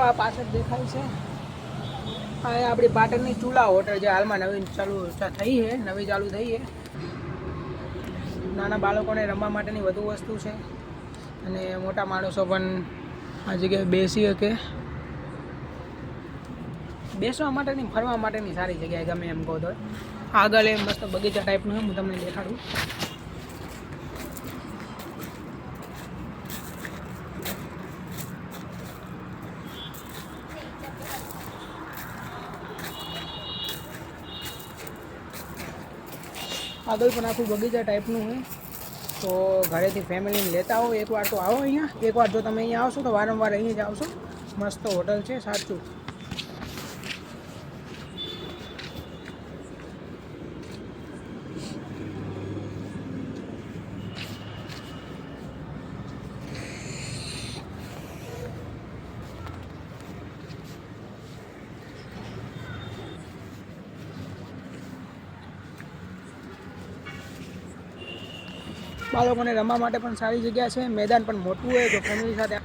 આ પાછળ દેખાય છે આ આપણી પાટણની ચૂલા હોટલ જે હાલમાં નવી ચાલુ થઈ છે, નવી ચાલુ થઈ છે. નાના બાળકોને રમવા માટેની વધુ વસ્તુ છે અને મોટા માણસો પણ આ જગ્યાએ બેસી શકે. બેસવા માટેની, ફરવા માટેની સારી જગ્યાએ ગમે એમ કહો તો. આગળ એ મસ્ત બગીચા ટાઈપનું છે, હું તમને દેખાડું. આગળ પણ આખું બગીચા ટાઈપનું હોય. તો ઘરેથી ફેમિલીને લેતા આવો, એકવાર તો આવો અહીંયા. એકવાર જો તમે અહીંયા આવશો તો વારંવાર અહીં જ આવશો. મસ્ત હોટલ છે સાચું. બાળકોને રમવા માટે પણ સારી જગ્યા છે. મેદાન પણ મોટું હોય, જો ફેમિલી સાથે